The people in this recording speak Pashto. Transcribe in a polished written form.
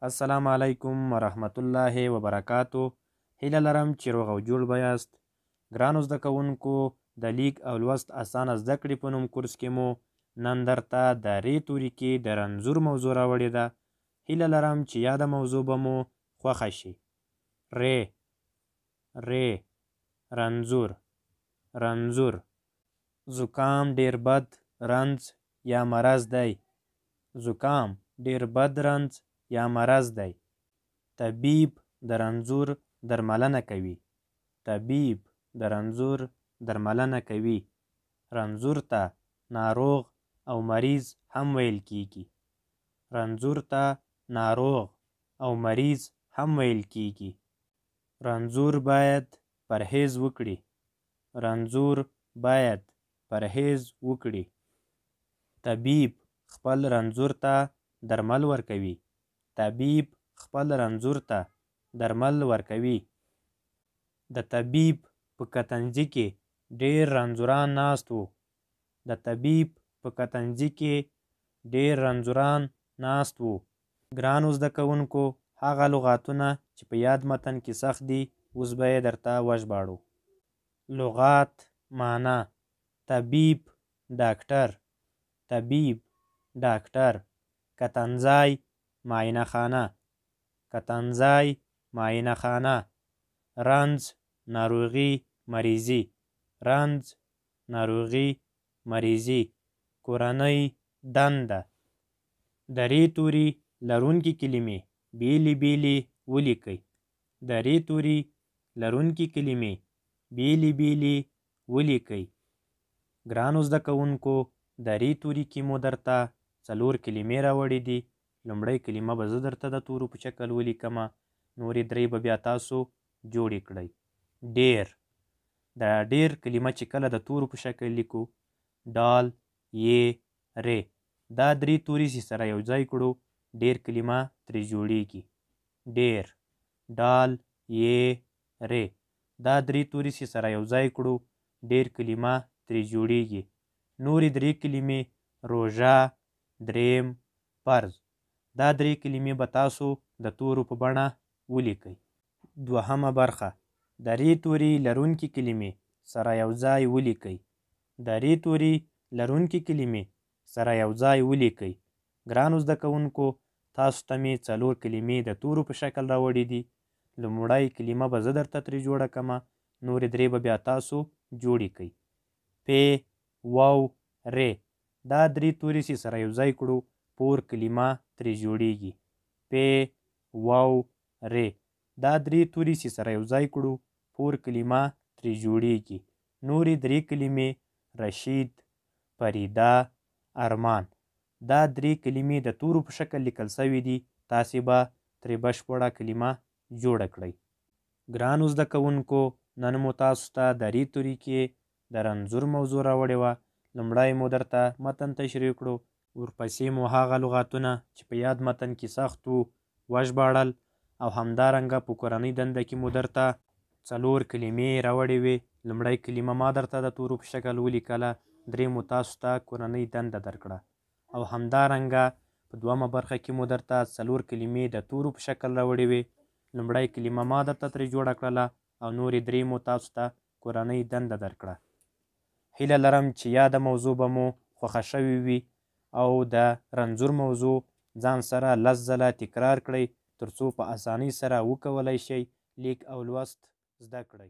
السلام علیکم ورحمت الله وبرکاتو. هیله لرم چې روغ او جوړ به یاست. ګرانو زده کوونکو، د لیک او لوست اسانه زده کړې په نوم کورس کې مو نن درته د ر توري کې د رنځور موضوع راوړې ده. هیله لرم چې یاده موضوع به مو خوښه شي. ر رنځور رنځور. زکام ډیر بد رنځ یا مرض دی. زکام ډیر بد رنځ یا مرض دی. طبیب د رنځور درملنه کوي. طبیب د رنځور درملنه کوي. رنځور ته ناروغ او مریض هم ویل کیږي. رنځور ته ناروغ او مریض هم ویل کیږي. رنځور باید پرهیز وکړي. رنځور باید پرهیز وکړي. طبیب خپل رنځور ته درمل ورکوي. طبیب خپل رنځور ته درمل ورکوي. د طبیب په کتنځي کې ډیر رنځوران ناست وو. د طبیب په کتنځي کې ډیر رنځوران ناست وو. ګرانو زده کوونکو، هغه لغاتونه چې په یاد متن کې سخت دي اوس به یې درته وژباړو. لغات معنا: طبیب ډاکټر. طبیب ډاکټر. کتنځای معاینه خانه. کتنځای معاینه خانه. رنځ ناروغي مریضي. رنځ ناروغي مریضي. کورنۍ دنده. د ر توري لرونکي کلمې بیلې بیلې ولیکئ. د ر توري لرونکي کلمې بیلې بیلې ولیکئ. ګرانو زده کوونکو، د ر توري کې مو درته 4 کلمې راوړې دي. لومړۍ کلمه به زه درته د تورو په شکل ولیکمه، نورې 3 به بیا تاسو جوړې کړئ. ډیر. د ډیر کلمه چې کله د تورو په شکل لیکو، ډال ی ر، دا 3 توري چې سره یو ځای کړو ډیر کلمه ترې جوړیږي. ډیر. ډال ی ر، دا 3 توري چې سره یو ځای کړو ډیر کلمه ترې جوړیږي. نورې 3 کلمې روژه، دریم، فرض. دا 3 کلمې به تاسو د تورو په بڼه ولیکئ. دوهمه برخه: د ر توري لرونکي کلمې سره یو ځای ولیکئ. د ر توري لرونکي کلمې سره یو ځای ولیکئ. ګرانو زده کوونکو، تاسو ته مې 4 کلمې د تورو په شکل راوړې دي. لومړی کلمه به زه درته ترې جوړه کړمه، نورې 3 به بیا تاسو جوړې کړئ. پ واو ر، دا 3 توري چې سره یو ځای کړو پور کلمه ترې جوړیږي. پ واو ر، دا 3 توري چې سره یو ځای کړو پور کلمه ترې جوړیږي. نورې 3 کلمې رشید، فریده، ارمان. دا 3 کلمې د تورو په شکل لیکل شوي دي. تاسې به ترې بشپړه کلمه جوړه کړئ. ګرانو زده کوونکو، نن مو تاسو ته د ر توري کې د رنځور موضوع راوړې وه. لومړی مو درته متن تشریح کړو، ورپسې مو هغه لغاتونه چې په یاد متن کې سخت وو وژباړل، او همدارنګه په کورنۍ دنده کې مو درته 4 کلمې راوړې وې. لومړی کلمه ما درته د تورو په شکل ولیکله، 3 مو تاسو ته کورنۍ دنده درکړه، او همدارنګه په دویمه برخه کې مو درته 4 کلمې د تورو په شکل راوړې وې. لومړی کلمه ما درته ترې جوړه کړله او نورې 3 مو تاسو ته کورنۍ دنده درکړه. هیله لرم چې یاده موضوع به مو خوښه شوې وي او د رنځور موضوع ځان سره 10 ځله تکرار کړئ ترڅو په اسانۍ سره وکولی شئ لیک او لوست زده کړئ.